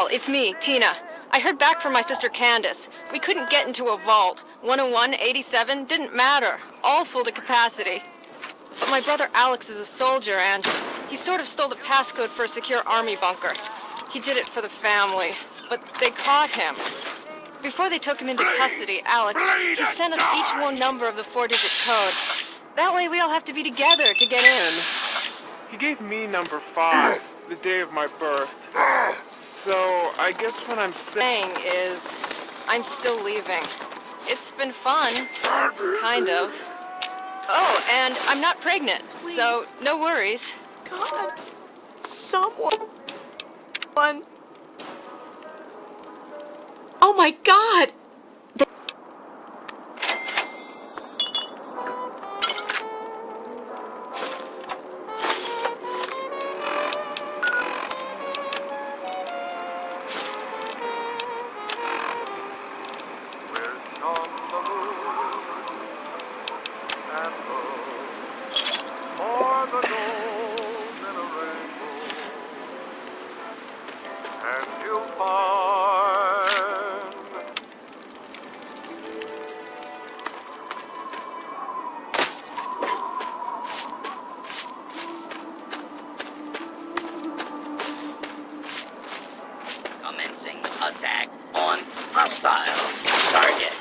Al, it's me, Tina. I heard back from my sister Candace. We couldn't get into a vault. 101, 87, didn't matter. All full to capacity. But my brother Alex is a soldier, and he sort of stole the passcode for a secure army bunker. He did it for the family, but they caught him. Before they took him into custody, Alex, he sent us each one number of the 4-digit code. That way we all have to be together to get in. He gave me number 5, the day of my birth. So, I guess what I'm saying Is, I'm still leaving. It's been fun. Kind of. Oh, and I'm not pregnant, so no worries. God, someone. Oh my God! Commencing attack on hostile target.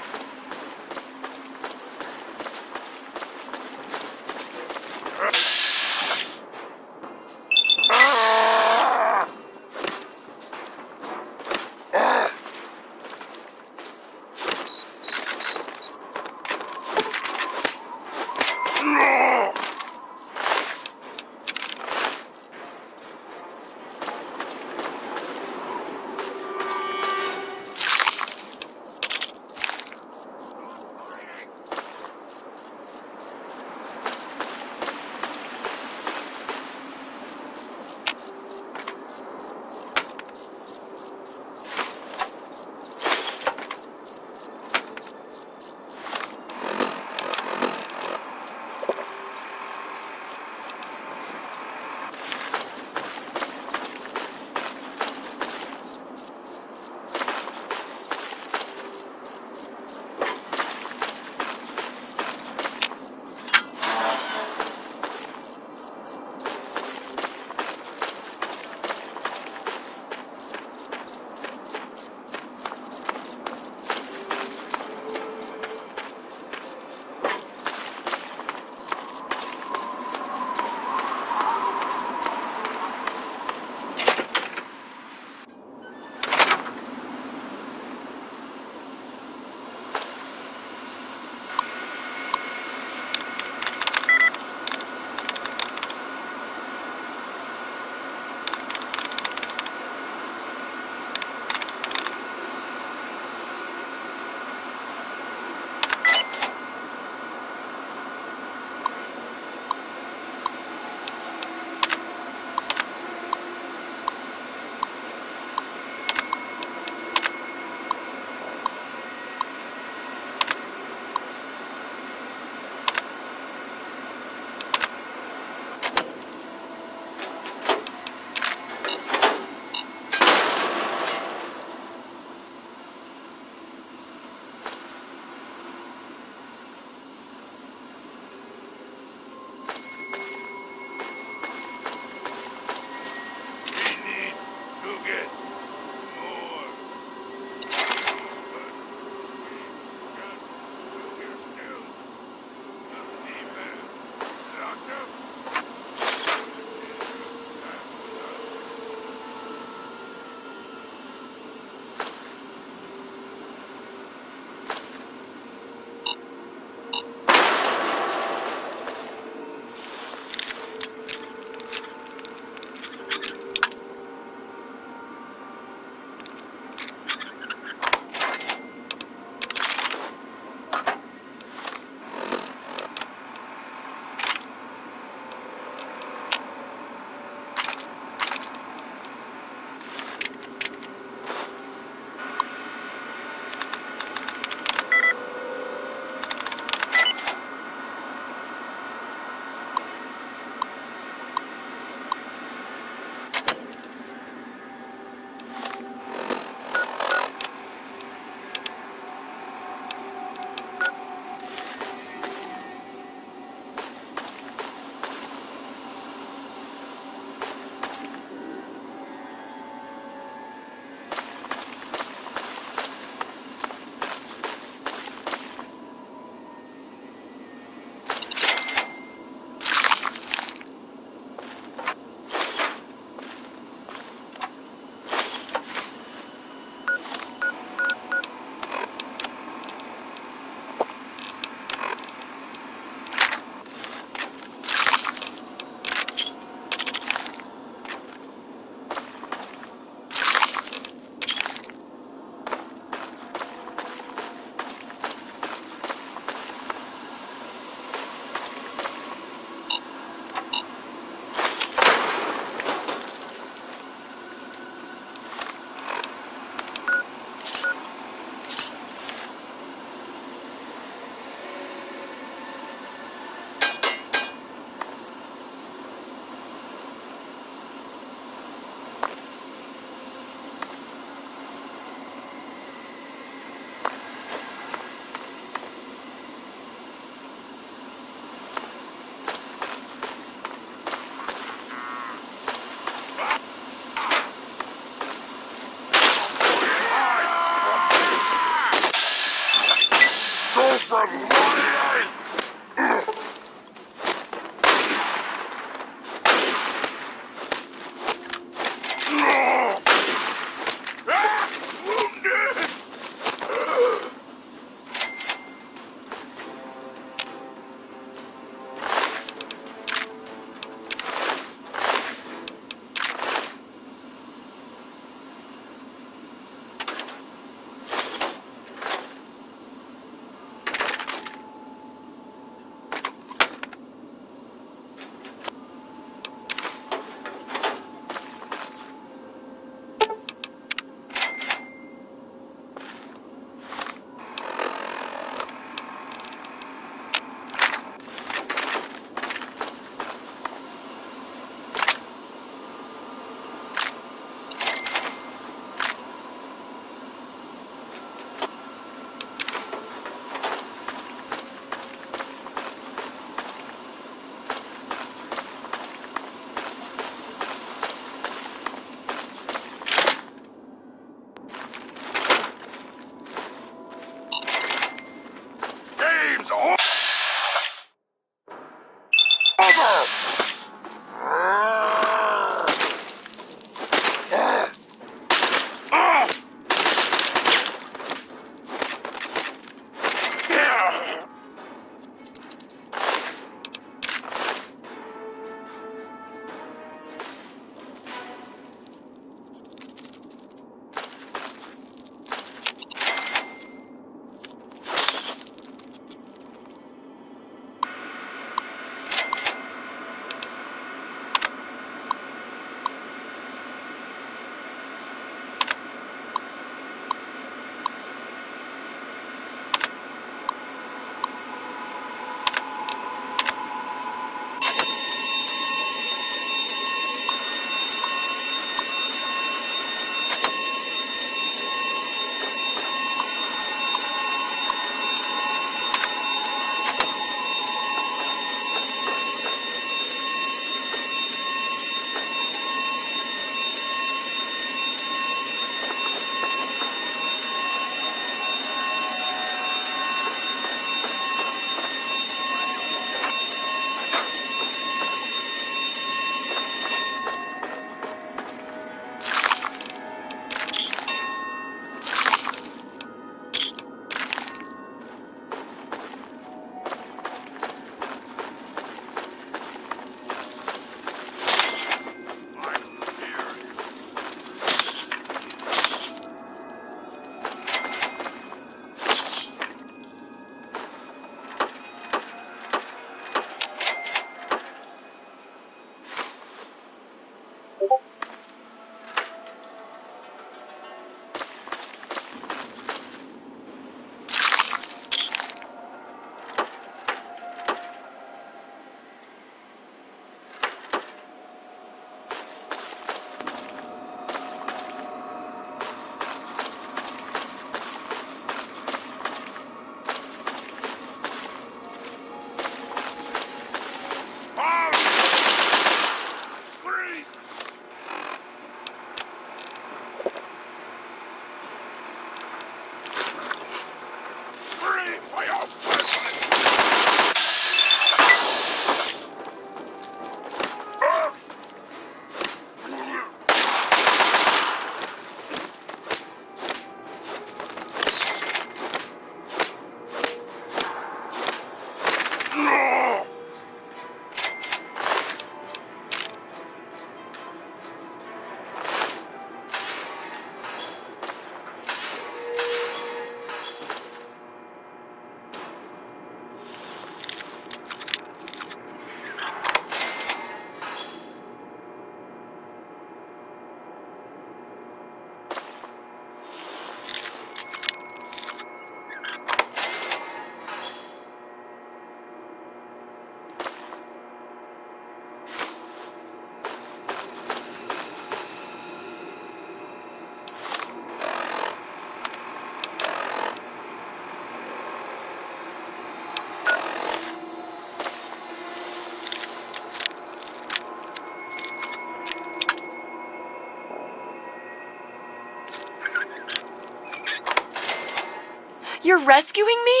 You're rescuing me?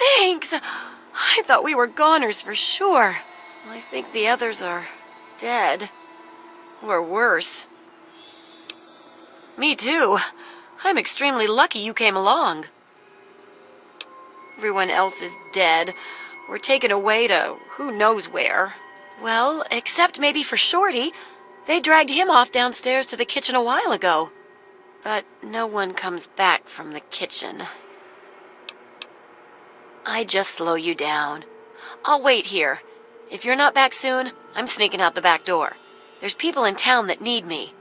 Thanks! I thought we were goners for sure. I think the others are dead. Or worse. Me too. I'm extremely lucky you came along. Everyone else is dead, or taken away to who knows where. Well, except maybe for Shorty. They dragged him off downstairs to the kitchen a while ago. But no one comes back from the kitchen. I just slow you down. I'll wait here. If you're not back soon, I'm sneaking out the back door. There's people in town that need me.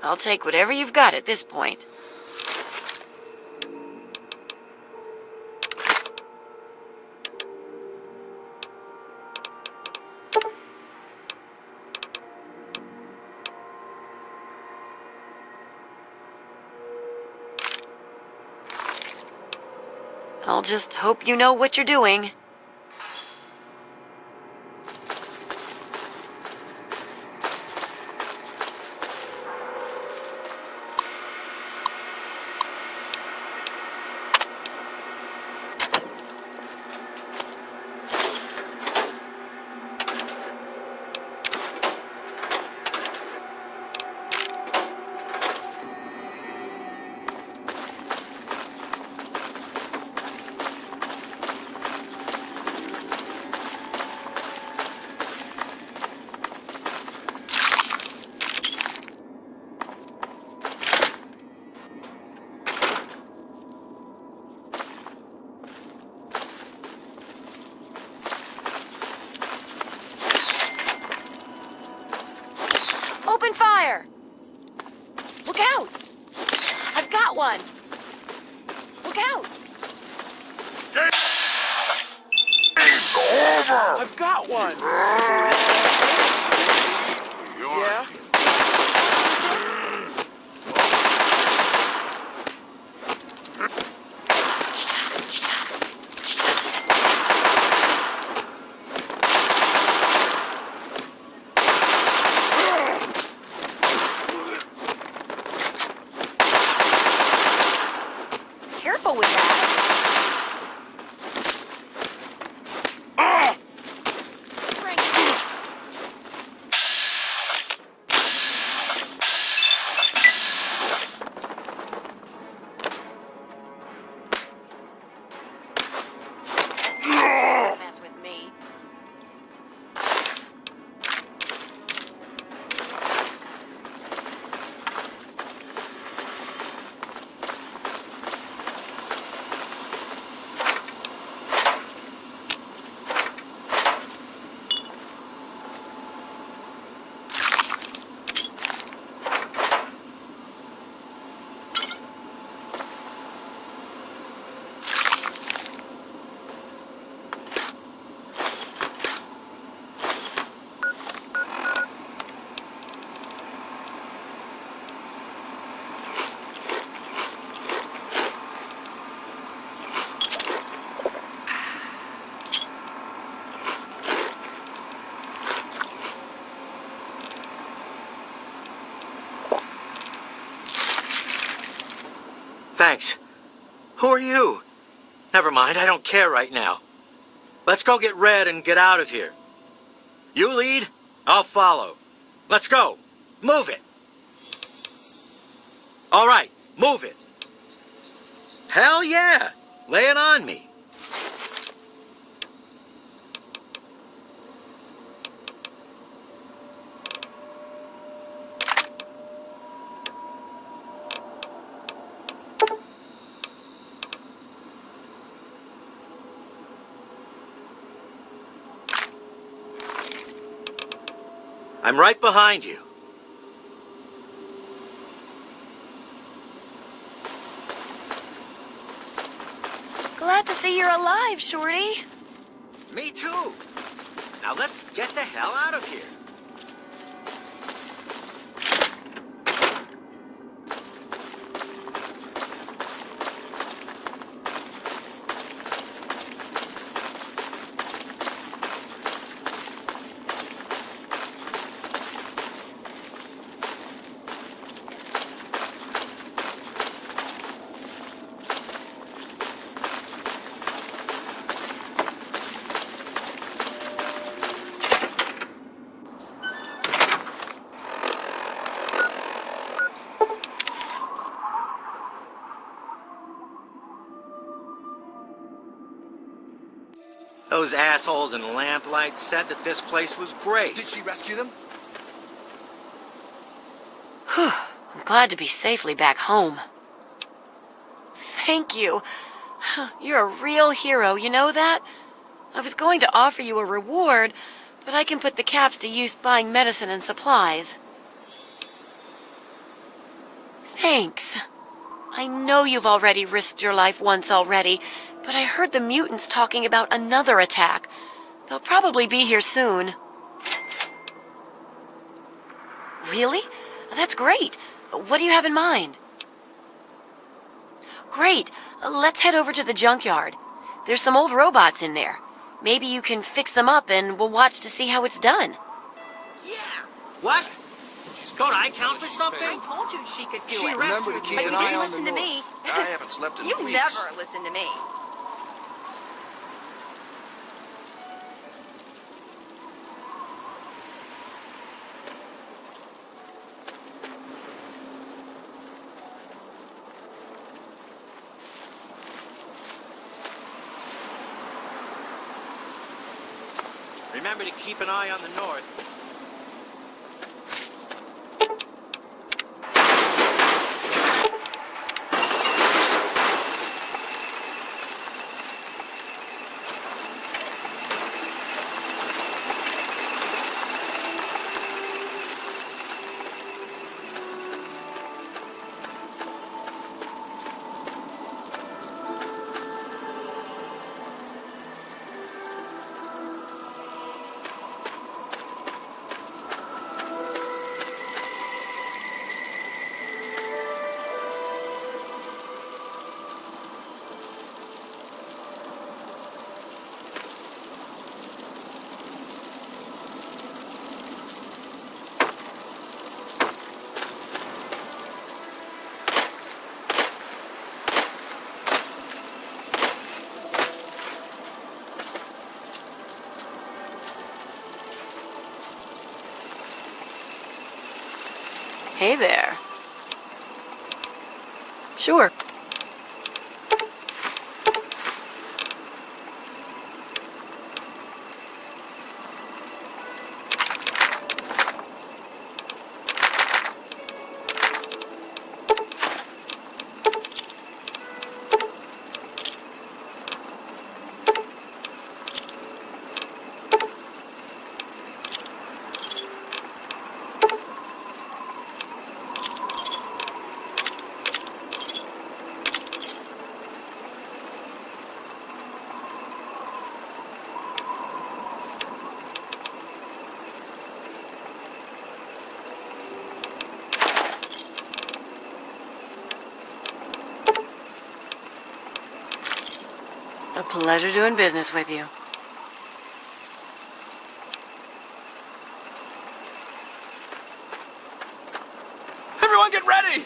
I'll take whatever you've got at this point. I'll just hope you know what you're doing. Open fire! Look out! I've got one! Look out! Game's over! I've got one! Yeah? Careful with that. Bring it. Mess with me. Thanks. Who are you? Never mind, I don't care right now. Let's go get Red and get out of here. You lead, I'll follow. Let's go. Move it. All right, move it. Hell yeah. Lay it on me. I'm right behind you. Glad to see you're alive, Shorty. Me too. Now let's get the hell out of here. those assholes in lamplight said that this place was great. Did she rescue them? I'm glad to be safely back home. Thank you. You're a real hero, you know that? I was going to offer you a reward, but I can put the caps to use buying medicine and supplies. Thanks. I know you've already risked your life once already, but I heard the mutants talking about another attack. They'll probably be here soon. Really? That's great. What do you have in mind? Great. Let's head over to the junkyard. There's some old robots in there. Maybe you can fix them up and we'll watch to see how it's done. Yeah. What? Go to I-Town for something? I told you she could do She it. Remember to keep But an you eye didn't on the listen to north. me. I haven't slept in You weeks. never listen to me. Remember to keep an eye on the north. Hey there. Sure. A pleasure doing business with you. Everyone get ready!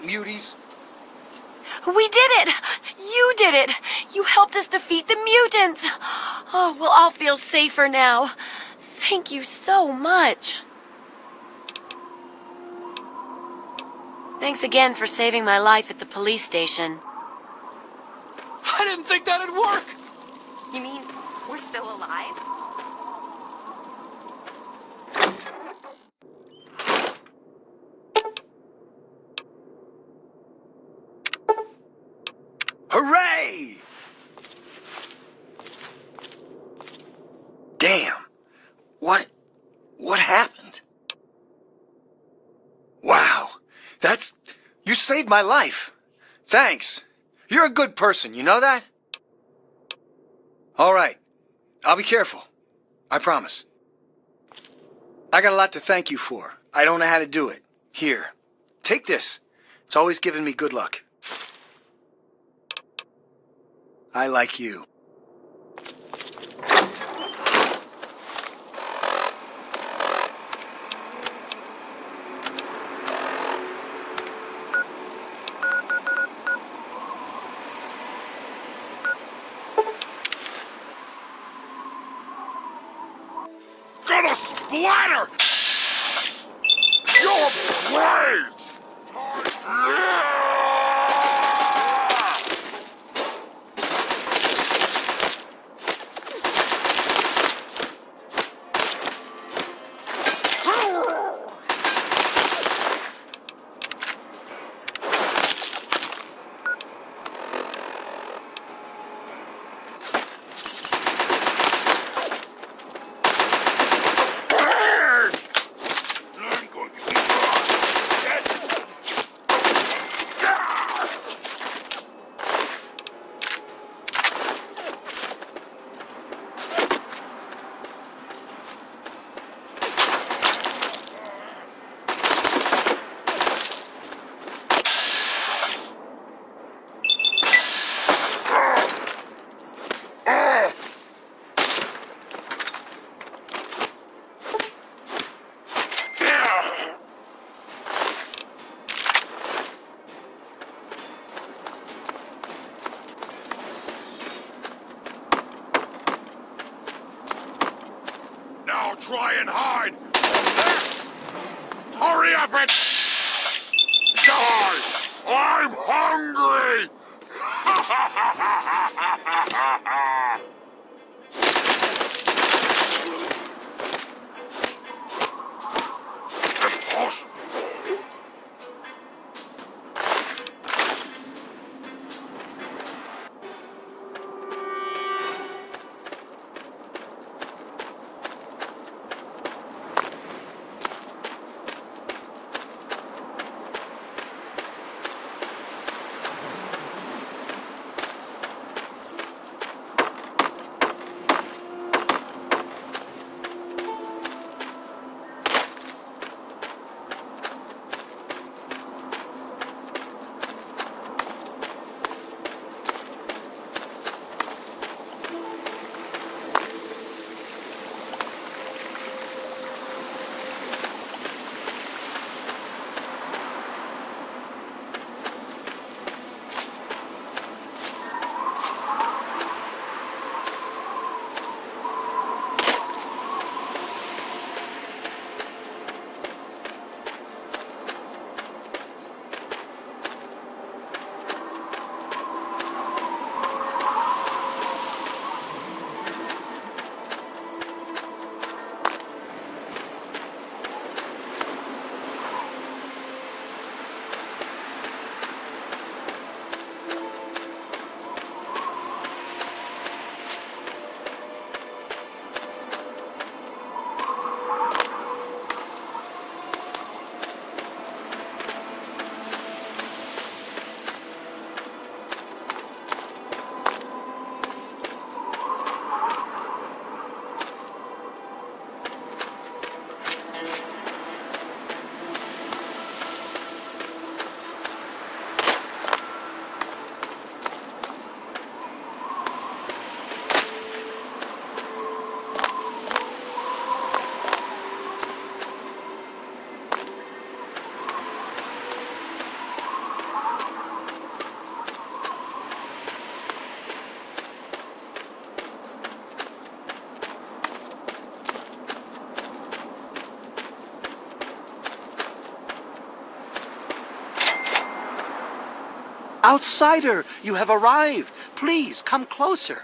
muties. We did it! You did it! You helped us defeat the mutants! Oh, we'll all feel safer now. Thank you so much. Thanks again for saving my life at the police station. I didn't think that'd work. You mean we're still alive? Hooray! Damn. What happened? Wow. You saved my life. Thanks. You're a good person, you know that? All right. I'll be careful. I promise. I got a lot to thank you for. I don't know how to do it. Here. Take this. It's always given me good luck. I like you. Gonna splatter your brains! Now try and hide! Hurry up and die! I'm hungry! Impossible! Outsider, you have arrived. Please come closer.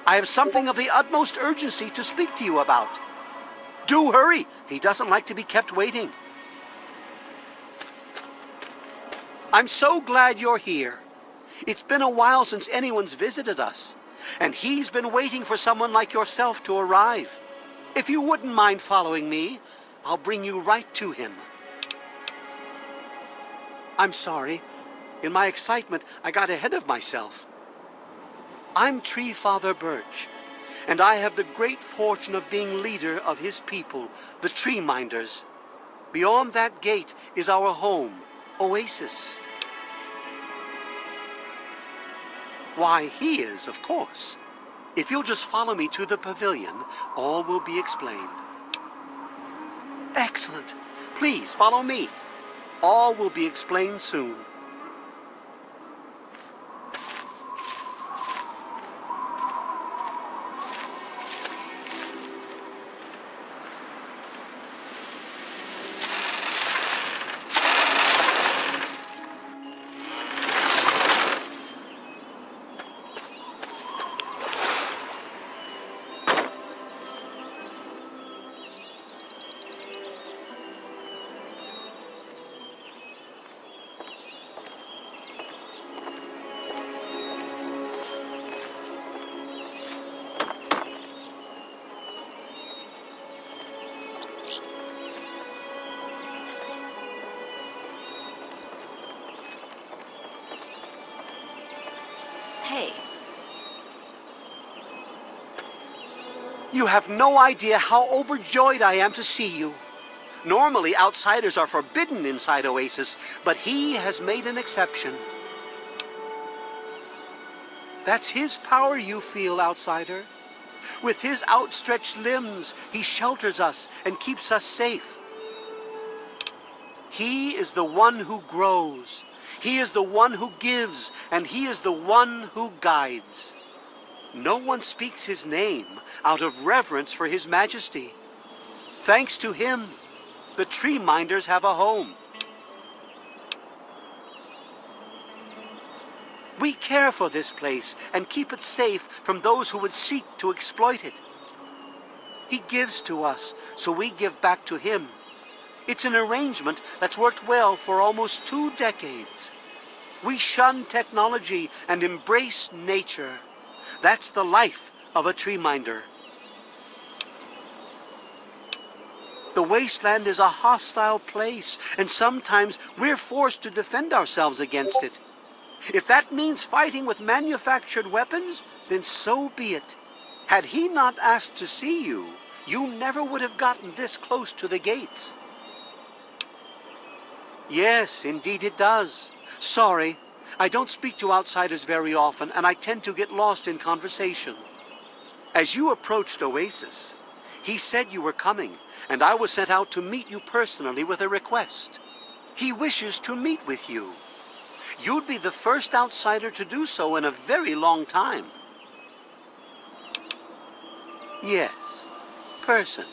I have something of the utmost urgency to speak to you about. Do hurry. He doesn't like to be kept waiting. I'm so glad you're here. It's been a while since anyone's visited us, and he's been waiting for someone like yourself to arrive. If you wouldn't mind following me, I'll bring you right to him. I'm sorry. In my excitement, I got ahead of myself. I'm Tree Father Birch, and I have the great fortune of being leader of his people, the Tree Minders. Beyond that gate is our home, Oasis. Why, he is, of course. If you'll just follow me to the pavilion, all will be explained. Excellent. Please follow me. All will be explained soon. Hey, You have no idea how overjoyed I am to see you. Normally, outsiders are forbidden inside Oasis, but he has made an exception. That's his power you feel, outsider. With his outstretched limbs, he shelters us and keeps us safe. He is the one who grows. He is the one who gives, and he is the one who guides. No one speaks his name out of reverence for his majesty. Thanks to him, the Tree Minders have a home. We care for this place and keep it safe from those who would seek to exploit it. He gives to us, so we give back to him. It's an arrangement that's worked well for almost 2 decades. We shun technology and embrace nature. That's the life of a tree minder. The wasteland is a hostile place, and sometimes we're forced to defend ourselves against it. If that means fighting with manufactured weapons, then so be it. Had he not asked to see you, you never would have gotten this close to the gates. Yes, indeed it does. Sorry, I don't speak to outsiders very often, and I tend to get lost in conversation. As you approached Oasis, he said you were coming, and I was sent out to meet you personally with a request. He wishes to meet with you. You'd be the first outsider to do so in a very long time. Yes, person.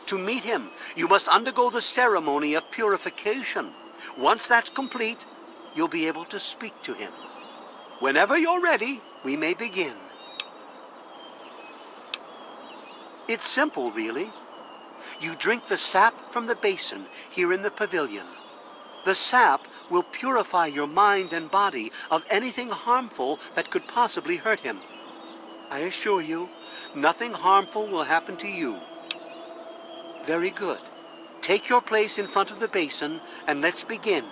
To meet him, you must undergo the ceremony of purification. Once that's complete, you'll be able to speak to him. Whenever you're ready, we may begin. It's simple, really. You drink the sap from the basin here in the pavilion. The sap will purify your mind and body of anything harmful that could possibly hurt him. I assure you, nothing harmful will happen to you. Very good. Take your place in front of the basin, and let's begin.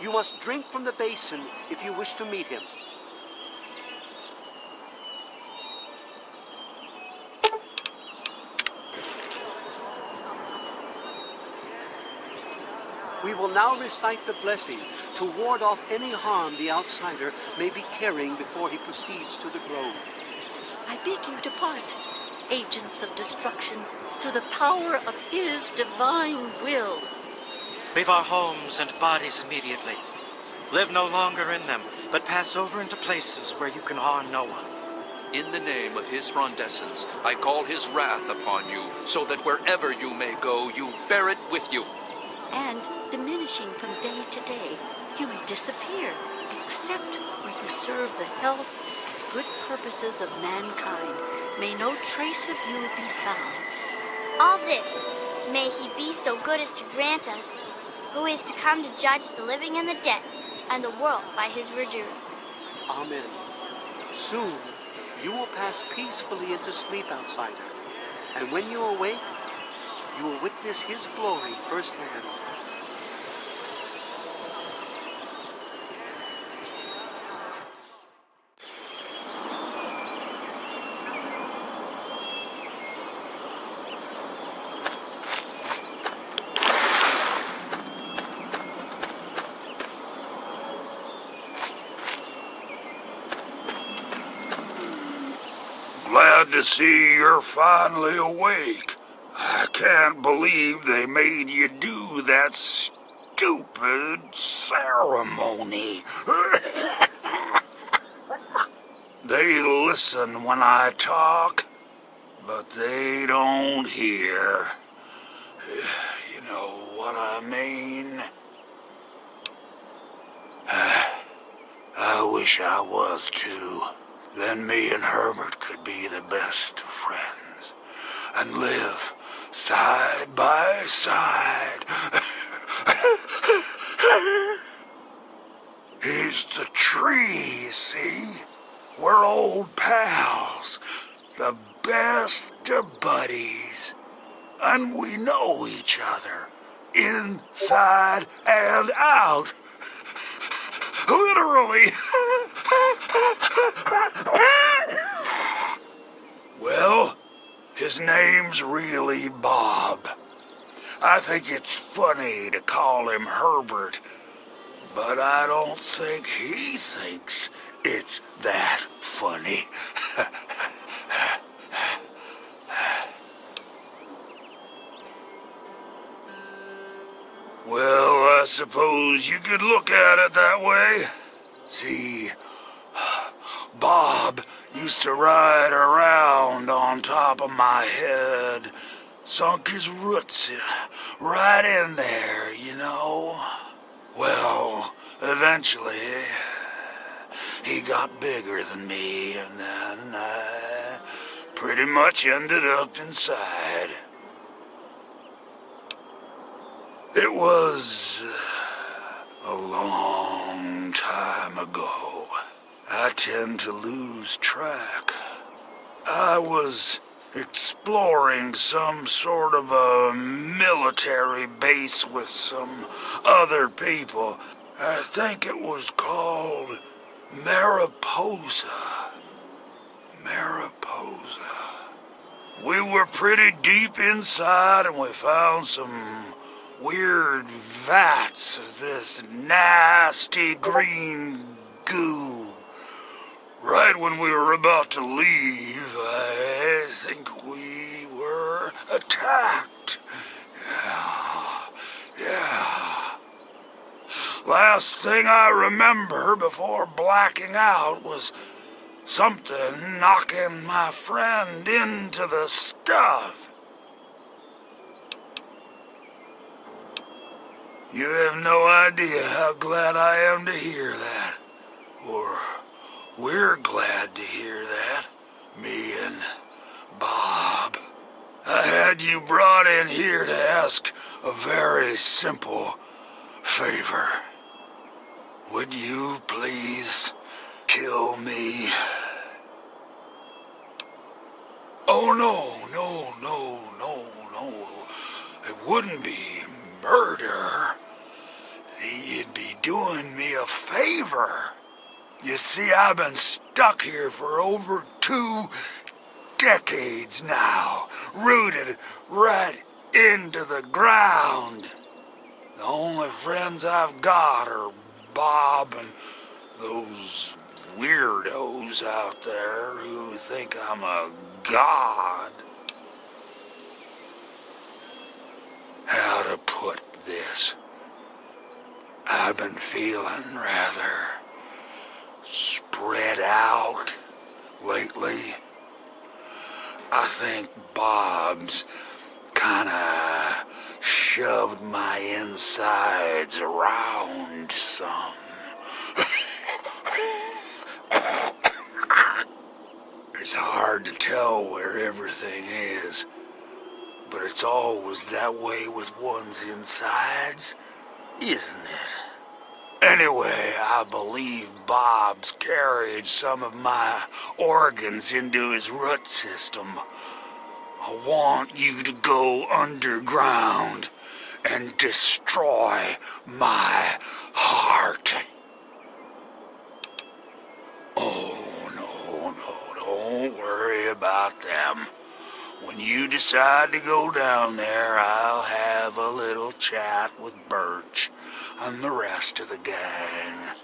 You must drink from the basin if you wish to meet him. We will now recite the blessing to ward off any harm the outsider may be carrying before he proceeds to the grove. I bid you depart. agents of destruction through the power of his divine will. Leave our homes and bodies immediately. Live no longer in them, but pass over into places where you can harm no one. In the name of his frondescence, I call his wrath upon you, so that wherever you may go, you bear it with you. And diminishing from day to day, you may disappear, except where you serve the health, good purposes of mankind. May no trace of you be found. All this may he be so good as to grant us, who is to come to judge the living and the dead, and the world by his verdure. Amen. Soon you will pass peacefully into sleep, outsider. And when you awake, you will witness his glory firsthand. Glad to see you're finally awake. I can't believe they made you do that stupid ceremony. They listen when I talk, but they don't hear. You know what I mean? I wish I was too. Then me and Herbert could be the best of friends and live side by side. He's the tree, see? We're old pals, the best of buddies, and we know each other inside and out. Literally. Well, his name's really Bob. I think it's funny to call him Herbert, but I don't think he thinks it's that funny. Well, I suppose you could look at it that way. See, Bob used to ride around on top of my head, sunk his roots right in there, you know. Well, eventually, he got bigger than me, and then I pretty much ended up inside. It was a long time ago. I tend to lose track. I was exploring some sort of a military base with some other people. I think it was called Mariposa. Mariposa. We were pretty deep inside and we found some weird vats of this nasty green goo. Right when we were about to leave, I think we were attacked. Yeah. Last thing I remember before blacking out was something knocking my friend into the stuff. You have no idea how glad I am to hear that. Or we're glad to hear that, me and Bob. I had you brought in here to ask a very simple favor. Would you please kill me? Oh, no. It wouldn't be murder. You'd be doing me a favor. You see, I've been stuck here for over 2 decades now, rooted right into the ground. The only friends I've got are Bob and those weirdos out there who think I'm a God. How to put this? I've been feeling rather spread out lately. I think Bob's kinda shoved my insides around some. It's hard to tell where everything is, but it's always that way with one's insides, isn't it? Anyway, I believe Bob's carried some of my organs into his root system. I want you to go underground and destroy my heart. Oh, no, don't worry about them. When you decide to go down there, I'll have a little chat with Birch and the rest of the gang.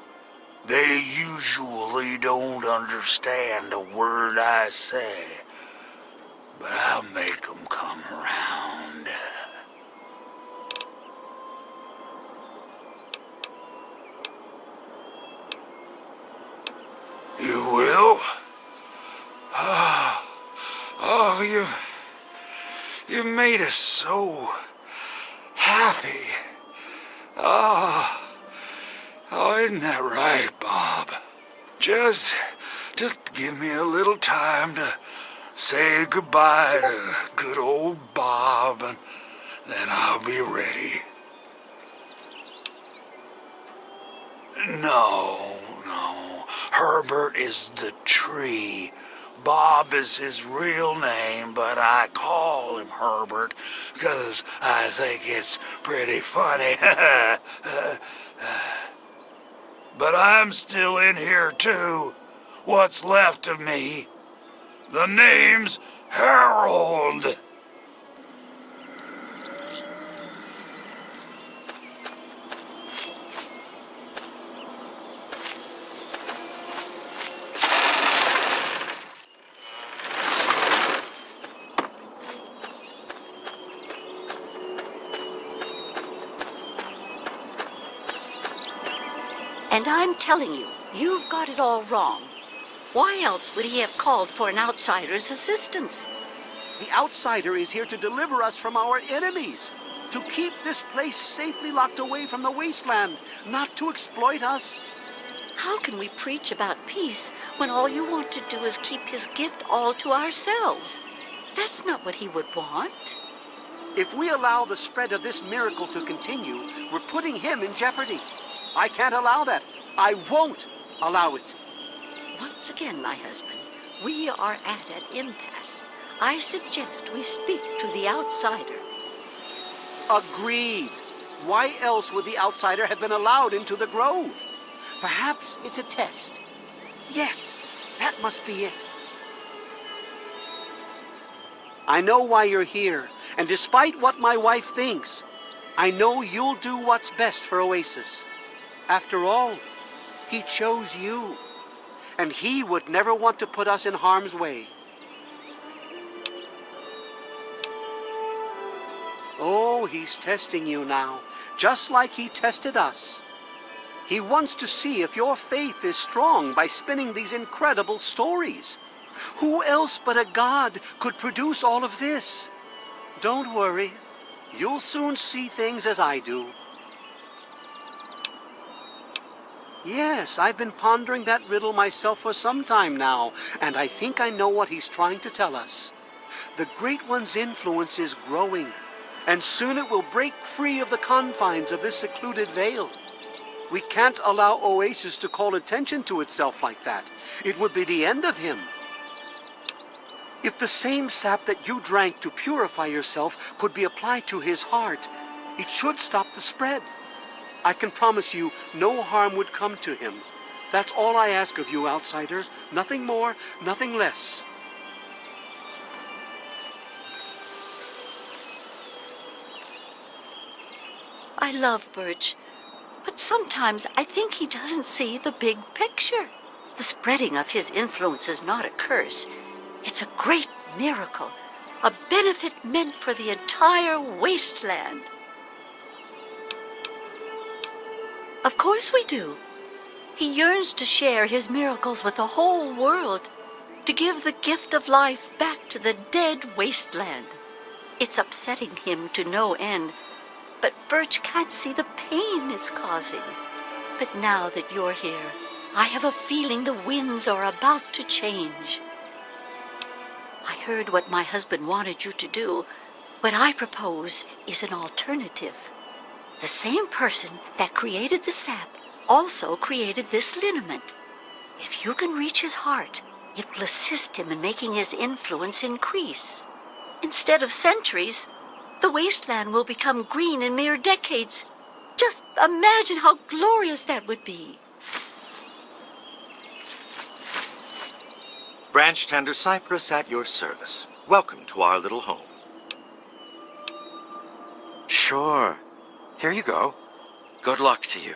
They usually don't understand a word I say, but I'll make them come around. You will? Oh, you made us so happy. Oh, isn't that right, Bob? Just give me a little time to say goodbye to good old Bob, and then I'll be ready. No. Herbert is the tree. Bob is his real name, but I call him Herbert because I think it's pretty funny. But I'm still in here too. What's left of me? The name's Harold. And I'm telling you, you've got it all wrong. Why else would he have called for an outsider's assistance? The outsider is here to deliver us from our enemies, to keep this place safely locked away from the wasteland, not to exploit us. How can we preach about peace when all you want to do is keep his gift all to ourselves? That's not what he would want. If we allow the spread of this miracle to continue, we're putting him in jeopardy. I can't allow that. I won't allow it. Once again, my husband, we are at an impasse. I suggest we speak to the outsider. Agreed. Why else would the outsider have been allowed into the grove? Perhaps it's a test. Yes, that must be it. I know why you're here, and despite what my wife thinks, I know you'll do what's best for Oasis. After all, he chose you, and he would never want to put us in harm's way. Oh, he's testing you now, just like he tested us. He wants to see if your faith is strong by spinning these incredible stories. Who else but a god could produce all of this? Don't worry, you'll soon see things as I do. Yes, I've been pondering that riddle myself for some time now, and I think I know what he's trying to tell us. The Great One's influence is growing, and soon it will break free of the confines of this secluded vale. We can't allow Oasis to call attention to itself like that. It would be the end of him. If the same sap that you drank to purify yourself could be applied to his heart, it should stop the spread. I can promise you no harm would come to him. That's all I ask of you, outsider. Nothing more, nothing less. I love Birch, but sometimes I think he doesn't see the big picture. The spreading of his influence is not a curse. It's a great miracle, a benefit meant for the entire wasteland. Of course we do. He yearns to share his miracles with the whole world, to give the gift of life back to the dead wasteland. It's upsetting him to no end, but Birch can't see the pain it's causing. But now that you're here, I have a feeling the winds are about to change. I heard what my husband wanted you to do. What I propose is an alternative. The same person that created the sap also created this liniment. If you can reach his heart, it will assist him in making his influence increase. Instead of centuries, the wasteland will become green in mere decades. Just imagine how glorious that would be. Branch Tender Cypress at your service. Welcome to our little home. Sure. Here you go. Good luck to you.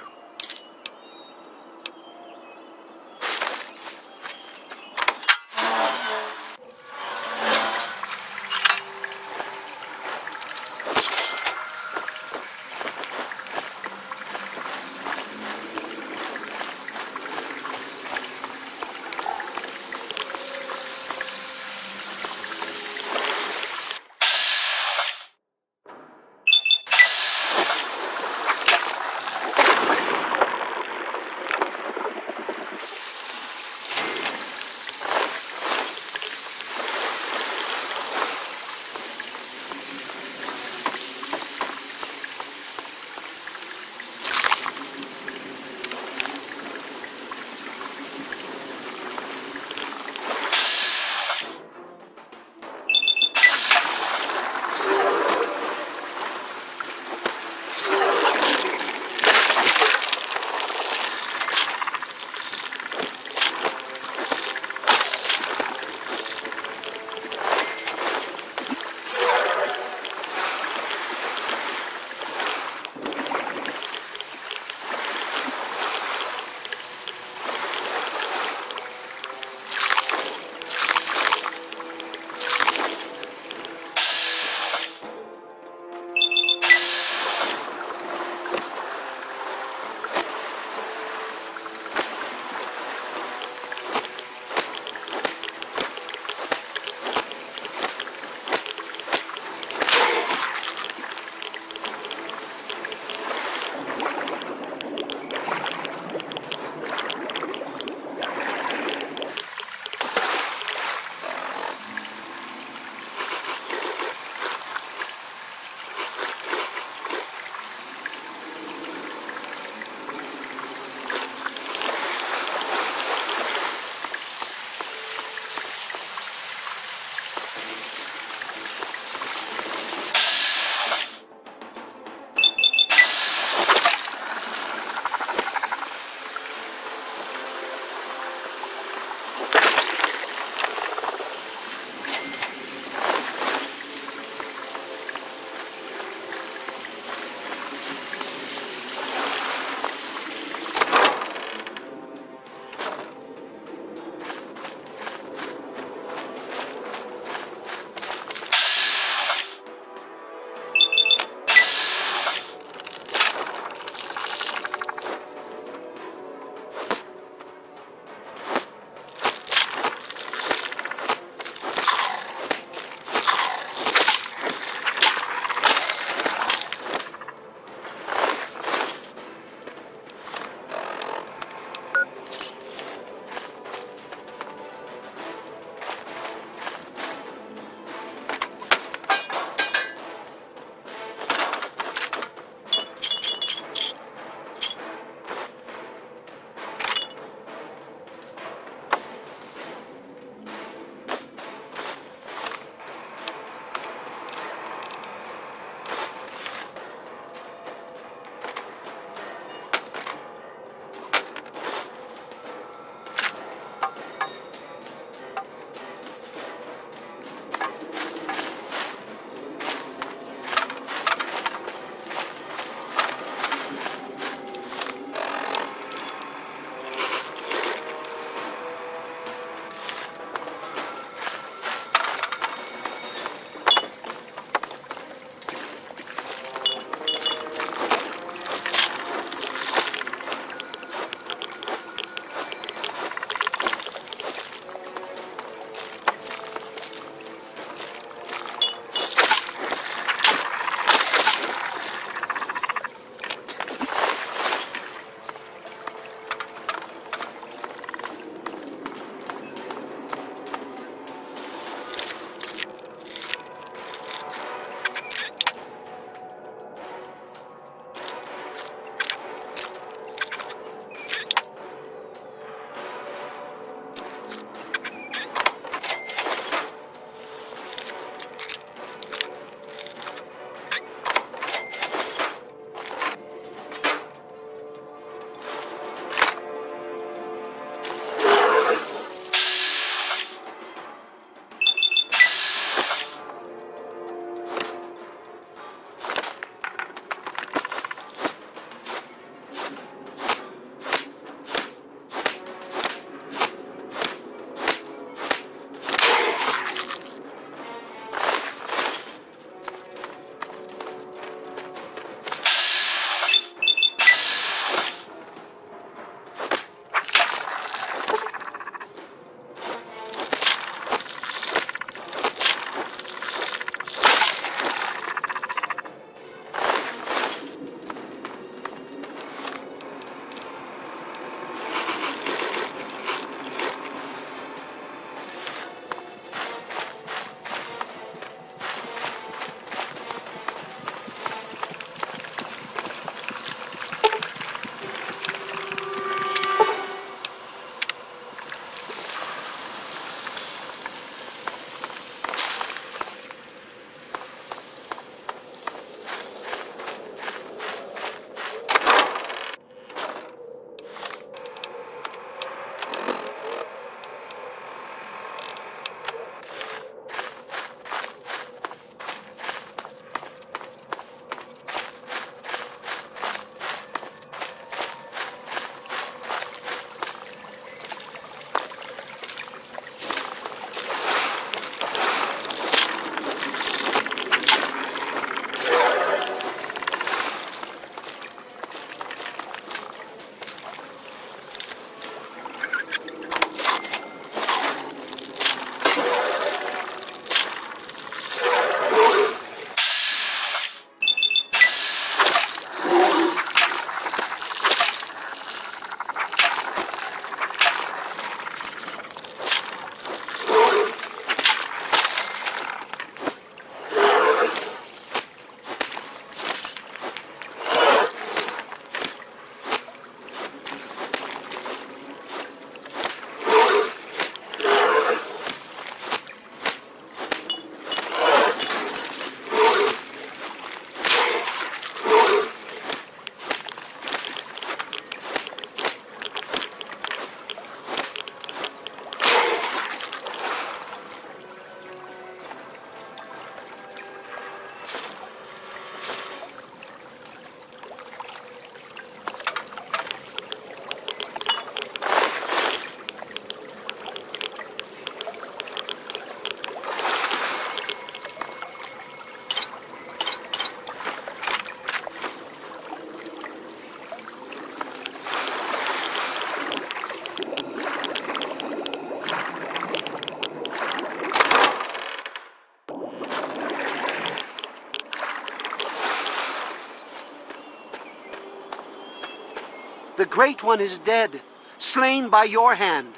The Great One is dead, slain by your hand.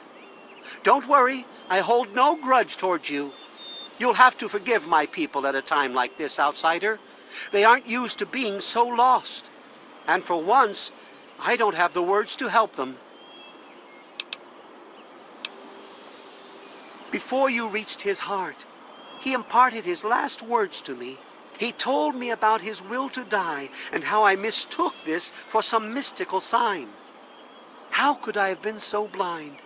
Don't worry, I hold no grudge towards you. You'll have to forgive my people at a time like this, outsider. They aren't used to being so lost. And for once, I don't have the words to help them. Before you reached his heart, he imparted his last words to me. He told me about his will to die and how I mistook this for some mystical sign. How could I have been so blind?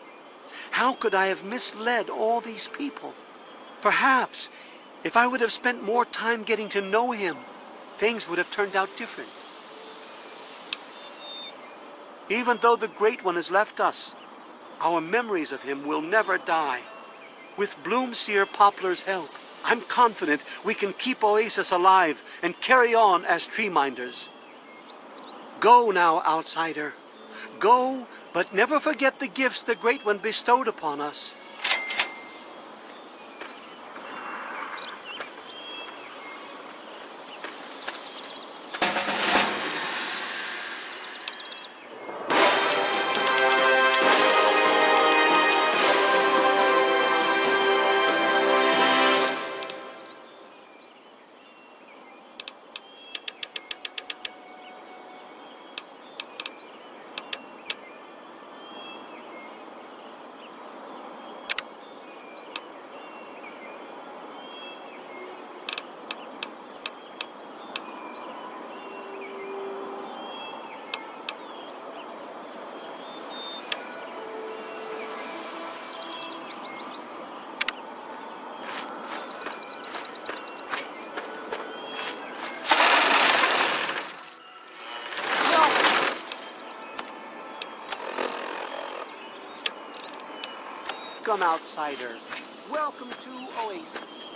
How could I have misled all these people? Perhaps, if I would have spent more time getting to know him, things would have turned out different. Even though the Great One has left us, our memories of him will never die. With Bloomseer Poplar's help, I'm confident we can keep Oasis alive and carry on as tree minders. Go now, outsider. Go, but never forget the gifts the Great One bestowed upon us. Welcome, outsider. Welcome to Oasis.